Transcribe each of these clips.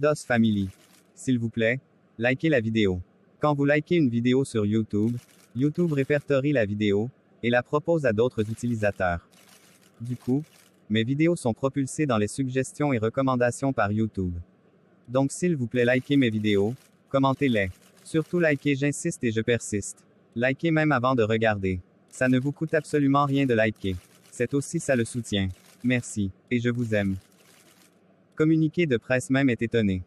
DOS Family. S'il vous plaît, likez la vidéo. Quand vous likez une vidéo sur YouTube, YouTube répertorie la vidéo et la propose à d'autres utilisateurs. Du coup, mes vidéos sont propulsées dans les suggestions et recommandations par YouTube. Donc s'il vous plaît, likez mes vidéos, commentez-les. Surtout likez, j'insiste et je persiste. Likez même avant de regarder. Ça ne vous coûte absolument rien de liker. C'est aussi ça le soutien. Merci, et je vous aime. Communiqué de presse même est étonné.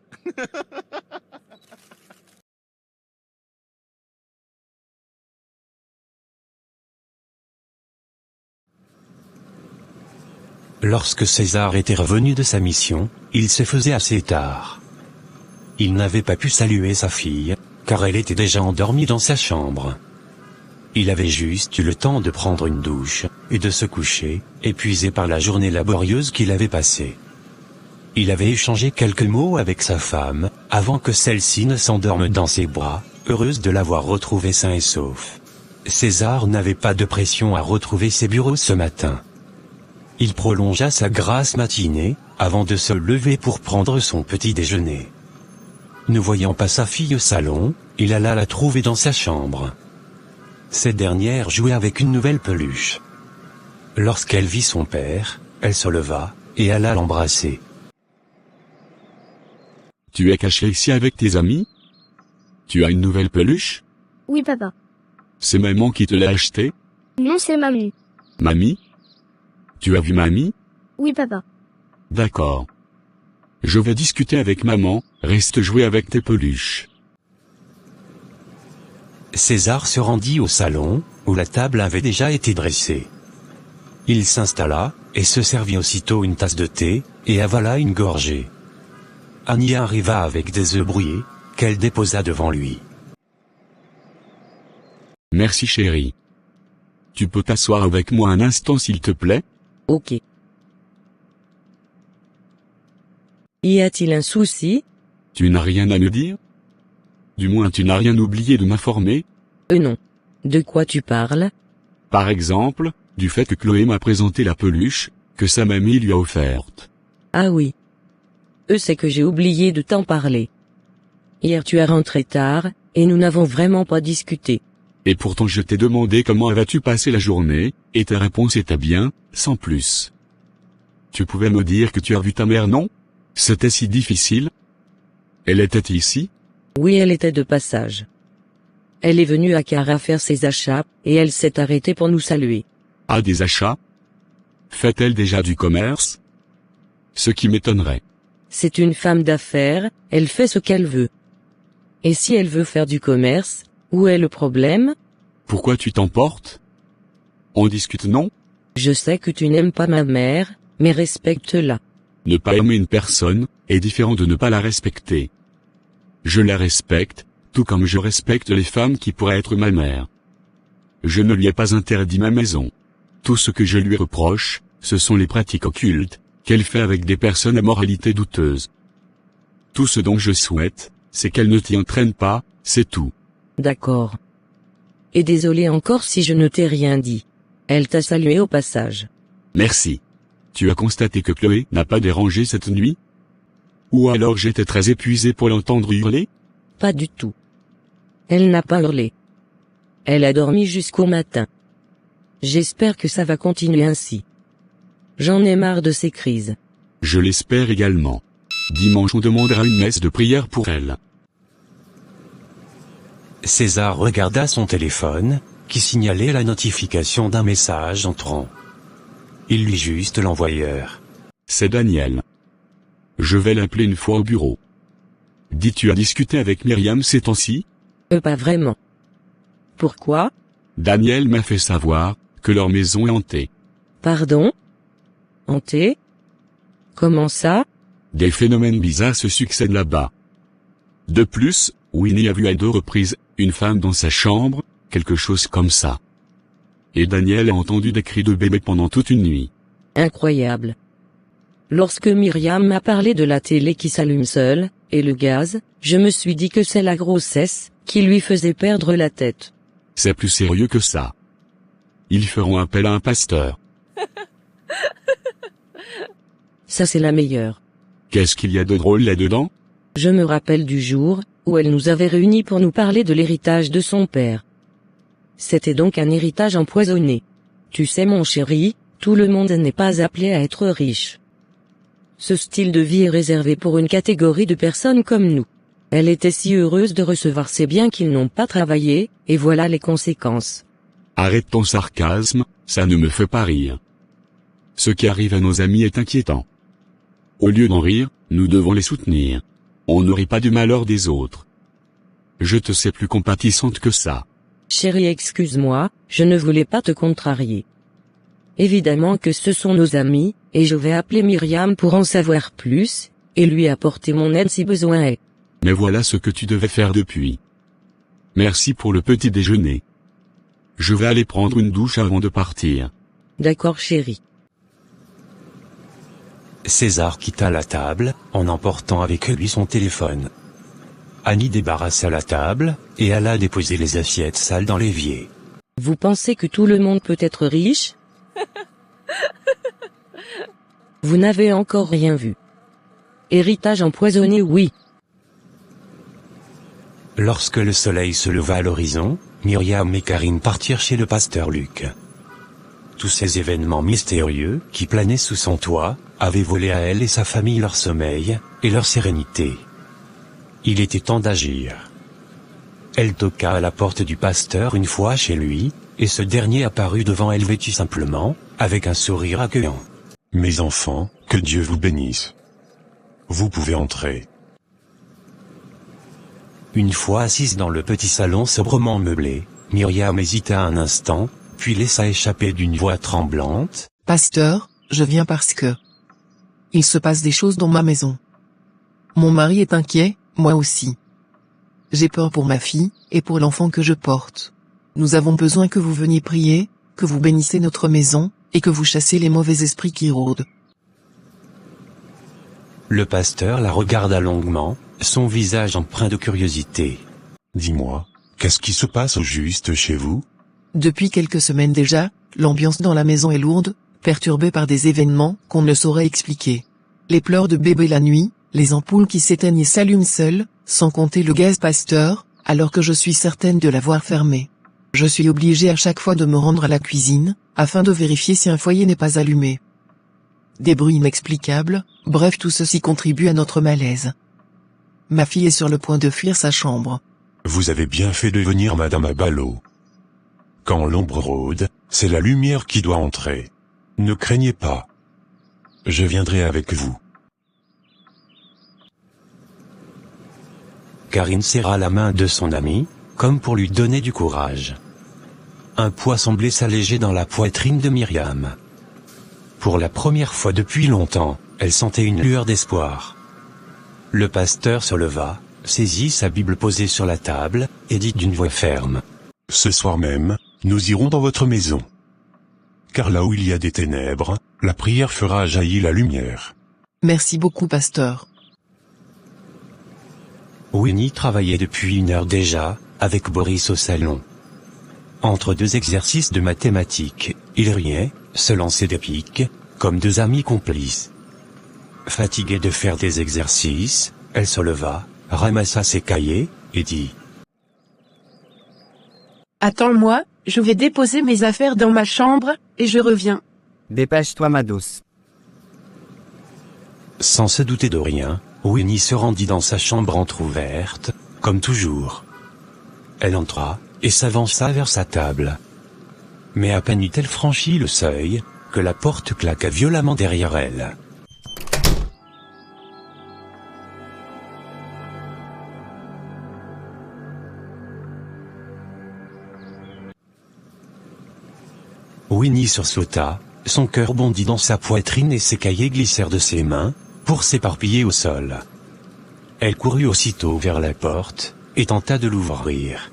Lorsque César était revenu de sa mission, il se faisait assez tard. Il n'avait pas pu saluer sa fille, car elle était déjà endormie dans sa chambre. Il avait juste eu le temps de prendre une douche, et de se coucher, épuisé par la journée laborieuse qu'il avait passée. Il avait échangé quelques mots avec sa femme, avant que celle-ci ne s'endorme dans ses bras, heureuse de l'avoir retrouvé sain et sauf. César n'avait pas de pression à retrouver ses bureaux ce matin. Il prolongea sa grasse matinée, avant de se lever pour prendre son petit déjeuner. Ne voyant pas sa fille au salon, il alla la trouver dans sa chambre. Cette dernière jouait avec une nouvelle peluche. Lorsqu'elle vit son père, elle se leva, et alla l'embrasser. Tu es caché ici avec tes amis? Tu as une nouvelle peluche? Oui, papa. C'est maman qui te l'a achetée? Non, c'est mamie. Mamie? Tu as vu mamie? Oui, papa. D'accord. Je vais discuter avec maman, reste jouer avec tes peluches. César se rendit au salon, où la table avait déjà été dressée. Il s'installa, et se servit aussitôt une tasse de thé, et avala une gorgée. Annie arriva avec des œufs brouillés, qu'elle déposa devant lui. Merci chérie. Tu peux t'asseoir avec moi un instant s'il te plaît? Ok. Y a-t-il un souci? Tu n'as rien à me dire? Du moins tu n'as rien oublié de m'informer? Non. De quoi tu parles? Par exemple, du fait que Chloé m'a présenté la peluche, que sa mamie lui a offerte. Ah oui. C'est que j'ai oublié de t'en parler. Hier tu es rentré tard, et nous n'avons vraiment pas discuté. Et pourtant je t'ai demandé comment avais-tu passé la journée, et ta réponse était bien, sans plus. Tu pouvais me dire que tu as vu ta mère, non? C'était si difficile? Elle était ici? Oui, elle était de passage. Elle est venue à Cara faire ses achats, et elle s'est arrêtée pour nous saluer. Ah, des achats? Fait-elle déjà du commerce? Ce qui m'étonnerait. C'est une femme d'affaires, elle fait ce qu'elle veut. Et si elle veut faire du commerce, où est le problème? Pourquoi tu t'emportes? On discute, non? Je sais que tu n'aimes pas ma mère, mais respecte-la. Ne pas aimer une personne, est différent de ne pas la respecter. Je la respecte, tout comme je respecte les femmes qui pourraient être ma mère. Je ne lui ai pas interdit ma maison. Tout ce que je lui reproche, ce sont les pratiques occultes, qu'elle fait avec des personnes à moralité douteuse. Tout ce dont je souhaite, c'est qu'elle ne t'y entraîne pas, c'est tout. D'accord. Et désolé encore si je ne t'ai rien dit. Elle t'a salué au passage. Merci. Tu as constaté que Chloé n'a pas dérangé cette nuit? Ou alors j'étais très épuisé pour l'entendre hurler? Pas du tout. Elle n'a pas hurlé. Elle a dormi jusqu'au matin. J'espère que ça va continuer ainsi. J'en ai marre de ces crises. Je l'espère également. Dimanche on demandera une messe de prière pour elle. César regarda son téléphone, qui signalait la notification d'un message entrant. Il lut juste l'envoyeur. C'est Daniel. Je vais l'appeler une fois au bureau. Dis, tu as discuté avec Myriam ces temps-ci? Pas vraiment. Pourquoi? Daniel m'a fait savoir que leur maison est hantée. Pardon? Hantée? Comment ça? Des phénomènes bizarres se succèdent là-bas. De plus, Winnie a vu à 2 reprises une femme dans sa chambre, quelque chose comme ça. Et Daniel a entendu des cris de bébé pendant toute une nuit. Incroyable. Lorsque Myriam m'a parlé de la télé qui s'allume seule, et le gaz, je me suis dit que c'est la grossesse qui lui faisait perdre la tête. C'est plus sérieux que ça. Ils feront appel à un pasteur. Ça c'est la meilleure. Qu'est-ce qu'il y a de drôle là-dedans? Je me rappelle du jour où elle nous avait réunis pour nous parler de l'héritage de son père. C'était donc un héritage empoisonné. Tu sais mon chéri, tout le monde n'est pas appelé à être riche. Ce style de vie est réservé pour une catégorie de personnes comme nous. Elle était si heureuse de recevoir ces biens qu'ils n'ont pas travaillé, et voilà les conséquences. Arrête ton sarcasme, ça ne me fait pas rire. Ce qui arrive à nos amis est inquiétant. Au lieu d'en rire, nous devons les soutenir. On ne rit pas du malheur des autres. Je te sais plus compatissante que ça. Chérie, excuse-moi, je ne voulais pas te contrarier. Évidemment que ce sont nos amis, et je vais appeler Myriam pour en savoir plus, et lui apporter mon aide si besoin est. Mais voilà ce que tu devais faire depuis. Merci pour le petit déjeuner. Je vais aller prendre une douche avant de partir. D'accord chérie. César quitta la table, en emportant avec lui son téléphone. Annie débarrassa la table, et alla déposer les assiettes sales dans l'évier. Vous pensez que tout le monde peut être riche? Vous n'avez encore rien vu. Héritage empoisonné, oui. Lorsque le soleil se leva à l'horizon, Myriam et Karine partirent chez le pasteur Luc. Tous ces événements mystérieux, qui planaient sous son toit, avaient volé à elle et sa famille leur sommeil, et leur sérénité. Il était temps d'agir. Elle toqua à la porte du pasteur une fois chez lui, et ce dernier apparut devant elle vêtu simplement, avec un sourire accueillant. « Mes enfants, que Dieu vous bénisse. Vous pouvez entrer. » Une fois assise dans le petit salon sobrement meublé, Myriam hésita un instant, puis laissa échapper d'une voix tremblante. « Pasteur, je viens parce que... il se passe des choses dans ma maison. Mon mari est inquiet, moi aussi. J'ai peur pour ma fille, et pour l'enfant que je porte. Nous avons besoin que vous veniez prier, que vous bénissez notre maison, et que vous chassez les mauvais esprits qui rôdent. » Le pasteur la regarda longuement, son visage empreint de curiosité. « Dis-moi, qu'est-ce qui se passe au juste chez vous ? » Depuis quelques semaines déjà, l'ambiance dans la maison est lourde, perturbée par des événements qu'on ne saurait expliquer. Les pleurs de bébé la nuit, les ampoules qui s'éteignent et s'allument seules, sans compter le gaz pasteur, alors que je suis certaine de l'avoir fermé. Je suis obligée à chaque fois de me rendre à la cuisine, afin de vérifier si un foyer n'est pas allumé. Des bruits inexplicables, bref tout ceci contribue à notre malaise. Ma fille est sur le point de fuir sa chambre. « Vous avez bien fait de venir Madame Abalo. Quand l'ombre rôde, c'est la lumière qui doit entrer. Ne craignez pas. Je viendrai avec vous. » Karine serra la main de son amie, comme pour lui donner du courage. Un poids semblait s'alléger dans la poitrine de Myriam. Pour la première fois depuis longtemps, elle sentait une lueur d'espoir. Le pasteur se leva, saisit sa Bible posée sur la table, et dit d'une voix ferme. « Ce soir même, nous irons dans votre maison. Car là où il y a des ténèbres, la prière fera jaillir la lumière. » Merci beaucoup pasteur. Winnie travaillait depuis 1 heure déjà, avec Boris au salon. Entre 2 exercices de mathématiques, ils riaient, se lançaient des piques, comme 2 amis complices. Fatiguée de faire des exercices, elle se leva, ramassa ses cahiers, et dit « Attends-moi, je vais déposer mes affaires dans ma chambre, et je reviens. » Dépêche-toi ma douce. Sans se douter de rien, Winnie se rendit dans sa chambre entr'ouverte, comme toujours. Elle entra, et s'avança vers sa table. Mais à peine eut-elle franchi le seuil, que la porte claqua violemment derrière elle. Winnie sursauta, son cœur bondit dans sa poitrine et ses cahiers glissèrent de ses mains, pour s'éparpiller au sol. Elle courut aussitôt vers la porte, et tenta de l'ouvrir.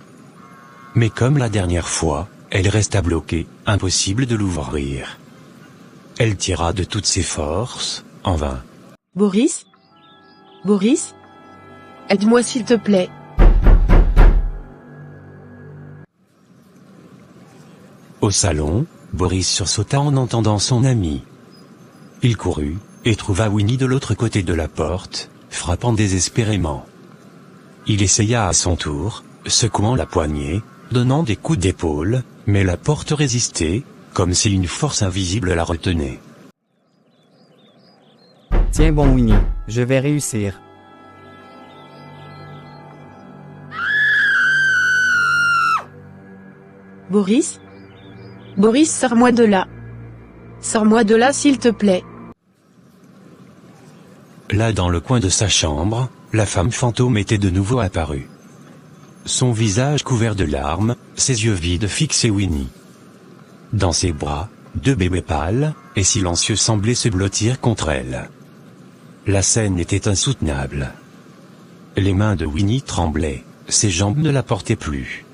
Mais comme la dernière fois, elle resta bloquée, impossible de l'ouvrir. Elle tira de toutes ses forces, en vain. « Boris ? Boris ? Aide-moi s'il te plaît. » Au salon, Boris sursauta en entendant son ami. Il courut, et trouva Winnie de l'autre côté de la porte, frappant désespérément. Il essaya à son tour, secouant la poignée, donnant des coups d'épaule, mais la porte résistait, comme si une force invisible la retenait. Tiens bon Winnie, je vais réussir. Boris? Boris, sors-moi de là. Sors-moi de là s'il te plaît. Là dans le coin de sa chambre, la femme fantôme était de nouveau apparue. Son visage couvert de larmes, ses yeux vides fixaient Winnie. Dans ses bras, deux bébés pâles et silencieux semblaient se blottir contre elle. La scène était insoutenable. Les mains de Winnie tremblaient, ses jambes ne la portaient plus.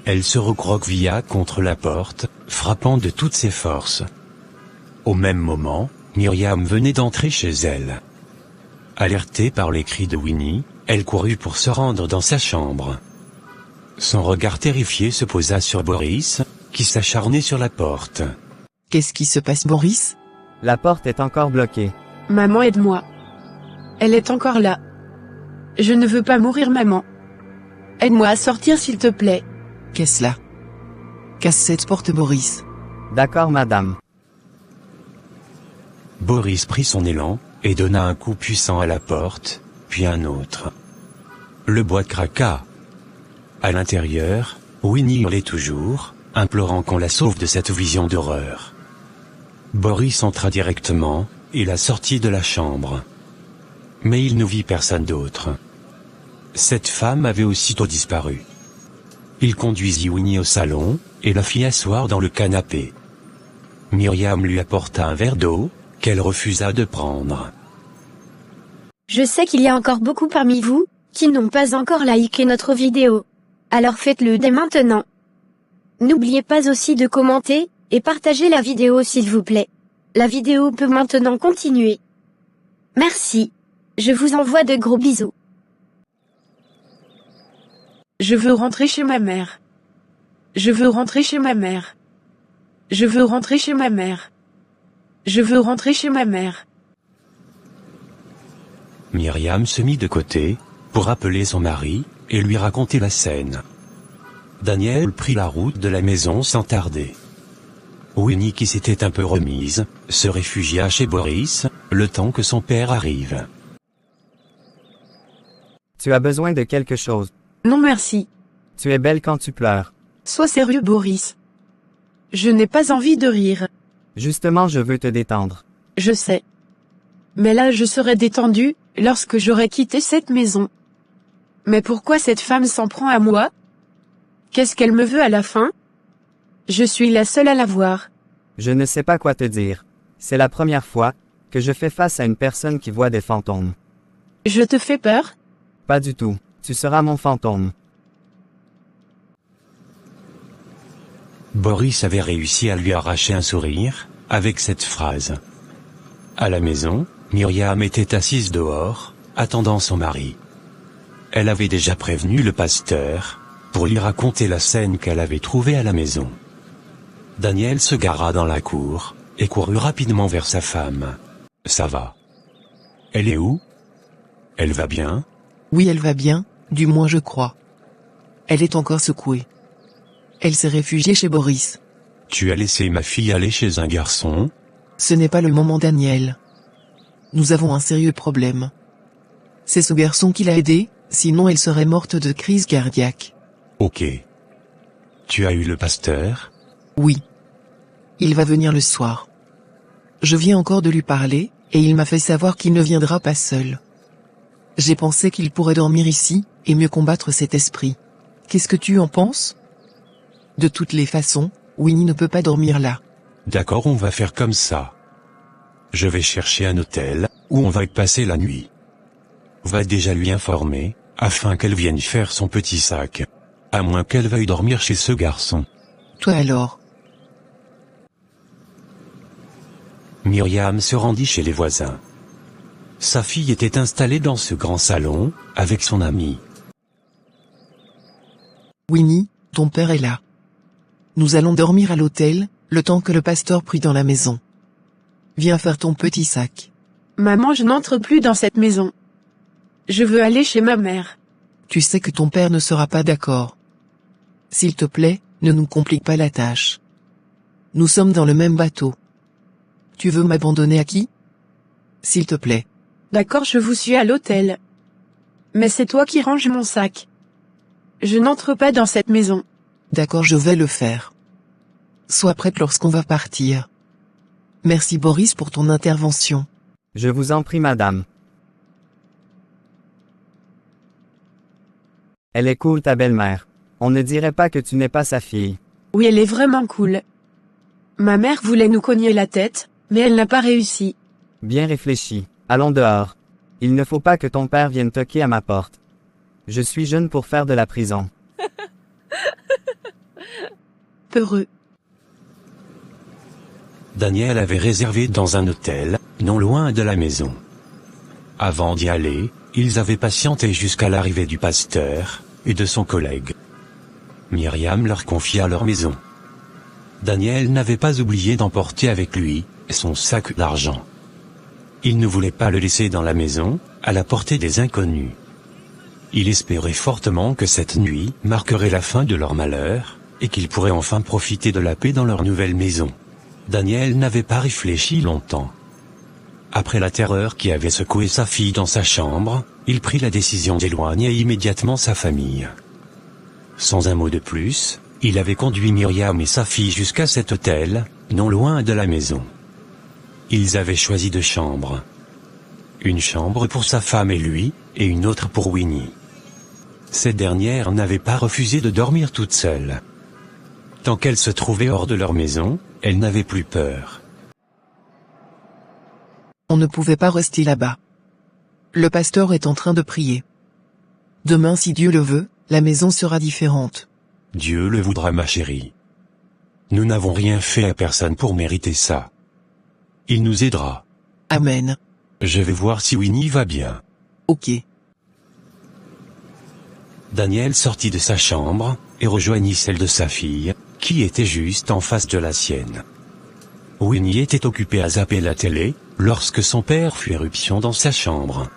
Elle se recroquevilla contre la porte, frappant de toutes ses forces. Au même moment, Myriam venait d'entrer chez elle. Alertée par les cris de Winnie, elle courut pour se rendre dans sa chambre. Son regard terrifié se posa sur Boris, qui s'acharnait sur la porte. Qu'est-ce qui se passe, Boris? La porte est encore bloquée. Maman, aide-moi. Elle est encore là. Je ne veux pas mourir, maman. Aide-moi à sortir s'il te plaît. Qu'est-ce là? Casse cette porte, Boris. D'accord madame. Boris prit son élan, et donna un coup puissant à la porte, puis un autre. Le bois craqua. À l'intérieur, Winnie hurlait toujours, implorant qu'on la sauve de cette vision d'horreur. Boris entra directement, et la sortit de la chambre. Mais il ne vit personne d'autre. Cette femme avait aussitôt disparu. Il conduisit Winnie au salon, et la fit asseoir dans le canapé. Myriam lui apporta un verre d'eau, qu'elle refusa de prendre. Je sais qu'il y a encore beaucoup parmi vous, qui n'ont pas encore liké notre vidéo. Alors faites-le dès maintenant. N'oubliez pas aussi de commenter, et partager la vidéo s'il vous plaît. La vidéo peut maintenant continuer. Merci. Je vous envoie de gros bisous. Je veux rentrer chez ma mère. Je veux rentrer chez ma mère. Je veux rentrer chez ma mère. Je veux rentrer chez ma mère. Myriam se mit de côté, pour appeler son mari, et lui raconter la scène. Daniel prit la route de la maison sans tarder. Winnie, qui s'était un peu remise, se réfugia chez Boris, le temps que son père arrive. Tu as besoin de quelque chose. Non merci. Tu es belle quand tu pleures. Sois sérieux, Boris. Je n'ai pas envie de rire. Justement, je veux te détendre. Je sais. Mais là je serai détendue, lorsque j'aurai quitté cette maison. Mais pourquoi cette femme s'en prend à moi? Qu'est-ce qu'elle me veut à la fin? Je suis la seule à la voir. Je ne sais pas quoi te dire. C'est la première fois que je fais face à une personne qui voit des fantômes. Je te fais peur? Pas du tout. Tu seras mon fantôme. Boris avait réussi à lui arracher un sourire, avec cette phrase. À la maison, Myriam était assise dehors, attendant son mari. Elle avait déjà prévenu le pasteur, pour lui raconter la scène qu'elle avait trouvée à la maison. Daniel se gara dans la cour, et courut rapidement vers sa femme. Ça va. Elle est où? Elle va bien? Oui, elle va bien, du moins je crois. Elle est encore secouée. Elle s'est réfugiée chez Boris. Tu as laissé ma fille aller chez un garçon? Ce n'est pas le moment, Daniel. Nous avons un sérieux problème. C'est ce garçon qui l'a aidée, sinon elle serait morte de crise cardiaque. Ok. Tu as eu le pasteur? Oui. Il va venir le soir. Je viens encore de lui parler, et il m'a fait savoir qu'il ne viendra pas seul. J'ai pensé qu'il pourrait dormir ici, et mieux combattre cet esprit. Qu'est-ce que tu en penses? De toutes les façons, Winnie ne peut pas dormir là. D'accord, on va faire comme ça. Je vais chercher un hôtel, où on va y passer la nuit. Va déjà lui informer, afin qu'elle vienne faire son petit sac. À moins qu'elle veuille dormir chez ce garçon. Toi alors? Myriam se rendit chez les voisins. Sa fille était installée dans ce grand salon, avec son amie. Winnie, ton père est là. Nous allons dormir à l'hôtel, le temps que le pasteur prie dans la maison. Viens faire ton petit sac. Maman, je n'entre plus dans cette maison. Je veux aller chez ma mère. Tu sais que ton père ne sera pas d'accord. S'il te plaît, ne nous complique pas la tâche. Nous sommes dans le même bateau. Tu veux m'abandonner à qui? S'il te plaît. D'accord, je vous suis à l'hôtel. Mais c'est toi qui ranges mon sac. Je n'entre pas dans cette maison. D'accord, je vais le faire. Sois prête lorsqu'on va partir. Merci Boris pour ton intervention. Je vous en prie, madame. Elle est cool, ta belle-mère. On ne dirait pas que tu n'es pas sa fille. Oui, elle est vraiment cool. Ma mère voulait nous cogner la tête, mais elle n'a pas réussi. Bien réfléchi. Allons dehors. Il ne faut pas que ton père vienne toquer à ma porte. Je suis jeune pour faire de la prison. Peureux. Daniel avait réservé dans un hôtel, non loin de la maison. Avant d'y aller, ils avaient patienté jusqu'à l'arrivée du pasteur et de son collègue. Myriam leur confia leur maison. Daniel n'avait pas oublié d'emporter avec lui son sac d'argent. Il ne voulait pas le laisser dans la maison, à la portée des inconnus. Il espérait fortement que cette nuit marquerait la fin de leur malheur, et qu'ils pourraient enfin profiter de la paix dans leur nouvelle maison. Daniel n'avait pas réfléchi longtemps. Après la terreur qui avait secoué sa fille dans sa chambre, il prit la décision d'éloigner immédiatement sa famille. Sans un mot de plus, il avait conduit Myriam et sa fille jusqu'à cet hôtel, non loin de la maison. Ils avaient choisi 2 chambres. Une chambre pour sa femme et lui, et une autre pour Winnie. Cette dernière n'avait pas refusé de dormir toute seule. Tant qu'elle se trouvait hors de leur maison, elle n'avait plus peur. On ne pouvait pas rester là-bas. Le pasteur est en train de prier. Demain, si Dieu le veut, la maison sera différente. Dieu le voudra, ma chérie. Nous n'avons rien fait à personne pour mériter ça. Il nous aidera. Amen. Je vais voir si Winnie va bien. Ok. Daniel sortit de sa chambre, et rejoignit celle de sa fille, qui était juste en face de la sienne. Winnie était occupée à zapper la télé, lorsque son père fit éruption dans sa chambre.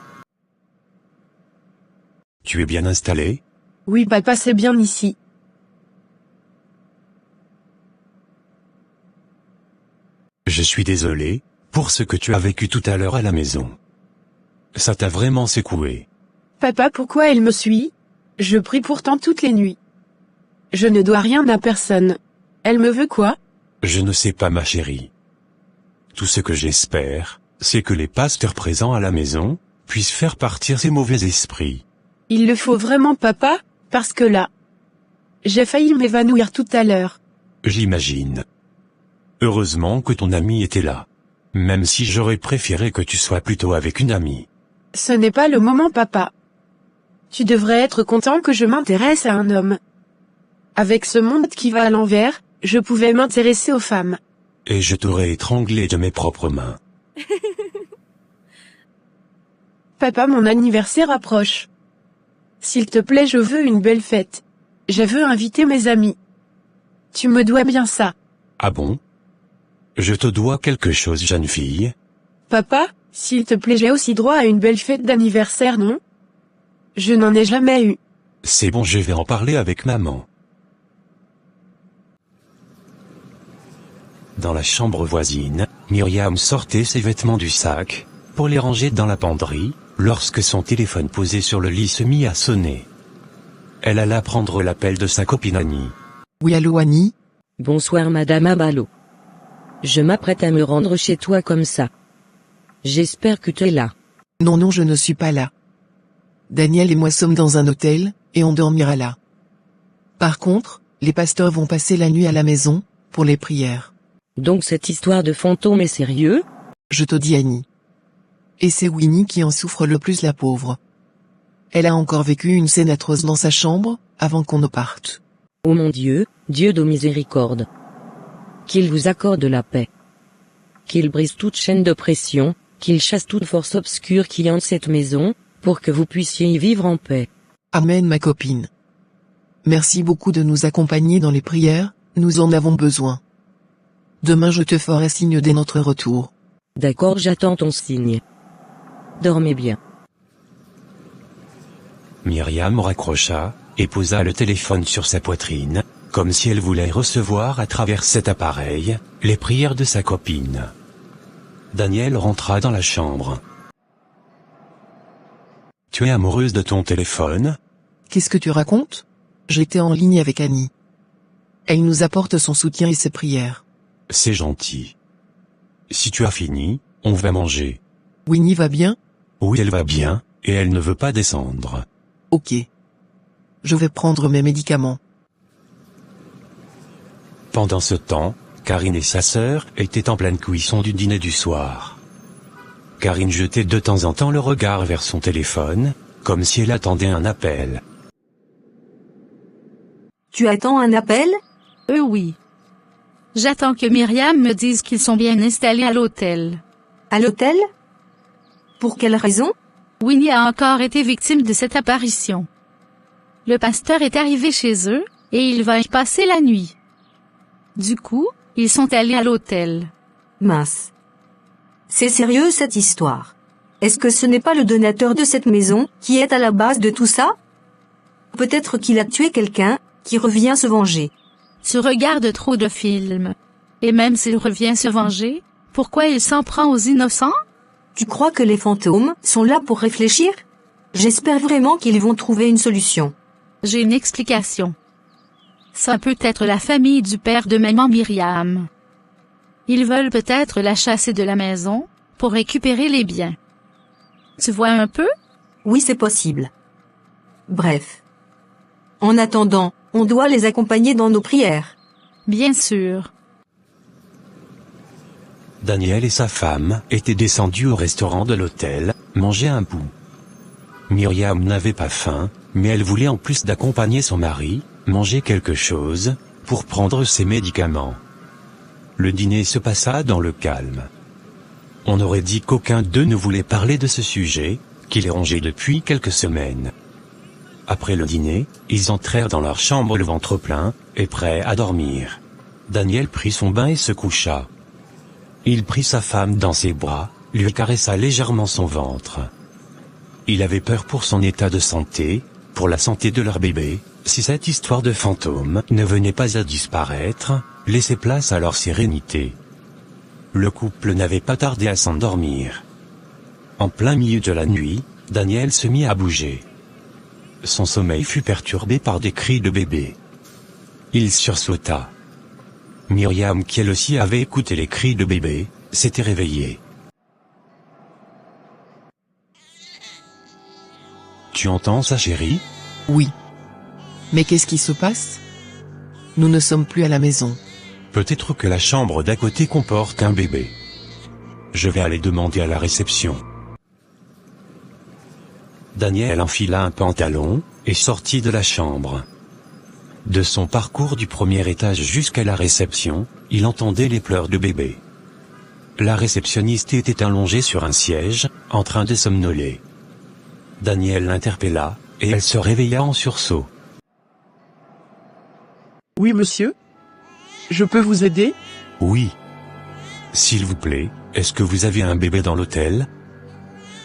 Tu es bien installé? Oui, papa, c'est bien ici. Je suis désolé pour ce que tu as vécu tout à l'heure à la maison. Ça t'a vraiment secoué. Papa, pourquoi elle me suit? Je prie pourtant toutes les nuits. Je ne dois rien à personne. Elle me veut quoi? Je ne sais pas, ma chérie. Tout ce que j'espère, c'est que les pasteurs présents à la maison puissent faire partir ces mauvais esprits. Il le faut vraiment, papa, parce que là, j'ai failli m'évanouir tout à l'heure. J'imagine. Heureusement que ton ami était là. Même si j'aurais préféré que tu sois plutôt avec une amie. Ce n'est pas le moment, papa. Tu devrais être content que je m'intéresse à un homme. Avec ce monde qui va à l'envers, je pouvais m'intéresser aux femmes. Et je t'aurais étranglé de mes propres mains. Papa, mon anniversaire approche. S'il te plaît, je veux une belle fête. Je veux inviter mes amis. Tu me dois bien ça. Ah bon? Je te dois quelque chose, jeune fille? Papa, s'il te plaît, j'ai aussi droit à une belle fête d'anniversaire, non? Je n'en ai jamais eu. C'est bon, je vais en parler avec maman. Dans la chambre voisine, Myriam sortait ses vêtements du sac, pour les ranger dans la penderie, lorsque son téléphone posé sur le lit se mit à sonner. Elle alla prendre l'appel de sa copine Annie. Oui, allô Annie? Bonsoir Madame Abalo. Je m'apprête à me rendre chez toi comme ça. J'espère que tu es là. Non, je ne suis pas là. Daniel et moi sommes dans un hôtel, et on dormira là. Par contre, les pasteurs vont passer la nuit à la maison, pour les prières. Donc cette histoire de fantôme est sérieux? Je te dis Annie. Et c'est Winnie qui en souffre le plus, la pauvre. Elle a encore vécu une scène atroce dans sa chambre, avant qu'on ne parte. Oh mon Dieu, Dieu de miséricorde. Qu'il vous accorde la paix. Qu'il brise toute chaîne de pression, qu'il chasse toute force obscure qui hante cette maison, pour que vous puissiez y vivre en paix. Amen, ma copine. Merci beaucoup de nous accompagner dans les prières, nous en avons besoin. Demain je te ferai signe dès notre retour. D'accord, j'attends ton signe. Dormez bien. Myriam raccrocha, et posa le téléphone sur sa poitrine, comme si elle voulait recevoir à travers cet appareil, les prières de sa copine. Daniel rentra dans la chambre. « Tu es amoureuse de ton téléphone ? Qu'est-ce que tu racontes? J'étais en ligne avec Annie. Elle nous apporte son soutien et ses prières. C'est gentil. Si tu as fini, on va manger. Winnie va bien? Oui, elle va bien, et elle ne veut pas descendre. Ok. Je vais prendre mes médicaments. » Pendant ce temps, Karine et sa sœur étaient en pleine cuisson du dîner du soir. Karine jetait de temps en temps le regard vers son téléphone, comme si elle attendait un appel. Tu attends un appel? Oui. J'attends que Myriam me dise qu'ils sont bien installés à l'hôtel. À l'hôtel? Pour quelle raison? Winnie a encore été victime de cette apparition. Le pasteur est arrivé chez eux, et il va y passer la nuit. Du coup, ils sont allés à l'hôtel. Mince. C'est sérieux cette histoire. Est-ce que ce n'est pas le donateur de cette maison qui est à la base de tout ça? Peut-être qu'il a tué quelqu'un, qui revient se venger. Tu regardes trop de films. Et même s'il revient se venger, pourquoi il s'en prend aux innocents? Tu crois que les fantômes sont là pour réfléchir? J'espère vraiment qu'ils vont trouver une solution. J'ai une explication. Ça peut être la famille du père de maman Myriam. Ils veulent peut-être la chasser de la maison, pour récupérer les biens. Tu vois un peu? Oui, c'est possible. Bref. En attendant, on doit les accompagner dans nos prières. Bien sûr. Daniel et sa femme étaient descendus au restaurant de l'hôtel, manger un bout. Myriam n'avait pas faim, mais elle voulait en plus d'accompagner son mari, manger quelque chose, pour prendre ses médicaments. Le dîner se passa dans le calme. On aurait dit qu'aucun d'eux ne voulait parler de ce sujet, qui les rongeait depuis quelques semaines. Après le dîner, ils entrèrent dans leur chambre le ventre plein, et prêts à dormir. Daniel prit son bain et se coucha. Il prit sa femme dans ses bras, lui caressa légèrement son ventre. Il avait peur pour son état de santé, pour la santé de leur bébé, si cette histoire de fantôme ne venait pas à disparaître, laisser place à leur sérénité. Le couple n'avait pas tardé à s'endormir. En plein milieu de la nuit, Daniel se mit à bouger. Son sommeil fut perturbé par des cris de bébé. Il sursauta. Myriam, qui elle aussi avait écouté les cris de bébé, s'était réveillée. « Tu entends ça, chérie ? » Oui. Mais qu'est-ce qui se passe? Nous ne sommes plus à la maison. Peut-être que la chambre d'à côté comporte un bébé. Je vais aller demander à la réception. Daniel enfila un pantalon, et sortit de la chambre. De son parcours du premier étage jusqu'à la réception, il entendait les pleurs de bébé. La réceptionniste était allongée sur un siège, en train de somnoler. Daniel l'interpella, et elle se réveilla en sursaut. « Oui, monsieur? Je peux vous aider? » « Oui. S'il vous plaît, est-ce que vous avez un bébé dans l'hôtel?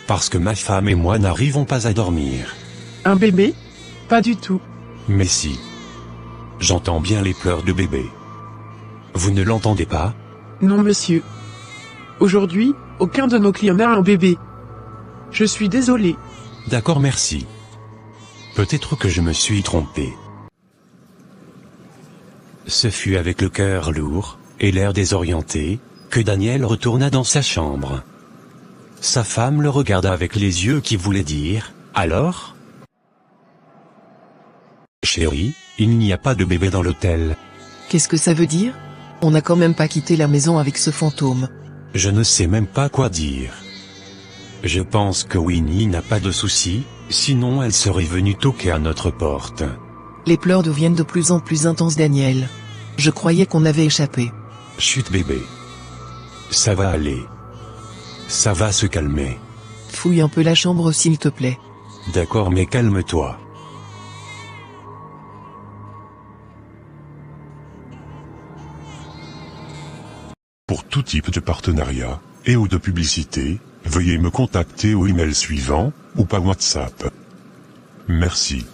Parce que ma femme et moi n'arrivons pas à dormir. »« Un bébé? Pas du tout. » »« Mais si. J'entends bien les pleurs de bébé. Vous ne l'entendez pas? » ?»« Non, monsieur. Aujourd'hui, aucun de nos clients n'a un bébé. Je suis désolé. » D'accord, merci. Peut-être que je me suis trompé. Ce fut avec le cœur lourd, et l'air désorienté, que Daniel retourna dans sa chambre. Sa femme le regarda avec les yeux qui voulaient dire « Alors ?» « Chérie, il n'y a pas de bébé dans l'hôtel. » Qu'est-ce que ça veut dire? On n'a quand même pas quitté la maison avec ce fantôme. Je ne sais même pas quoi dire. Je pense que Winnie n'a pas de soucis, sinon elle serait venue toquer à notre porte. Les pleurs deviennent de plus en plus intenses, Daniel. Je croyais qu'on avait échappé. Chut bébé. Ça va aller. Ça va se calmer. Fouille un peu la chambre s'il te plaît. D'accord, mais calme-toi. Pour tout type de partenariat, et ou de publicité, veuillez me contacter au email suivant, ou par WhatsApp. Merci.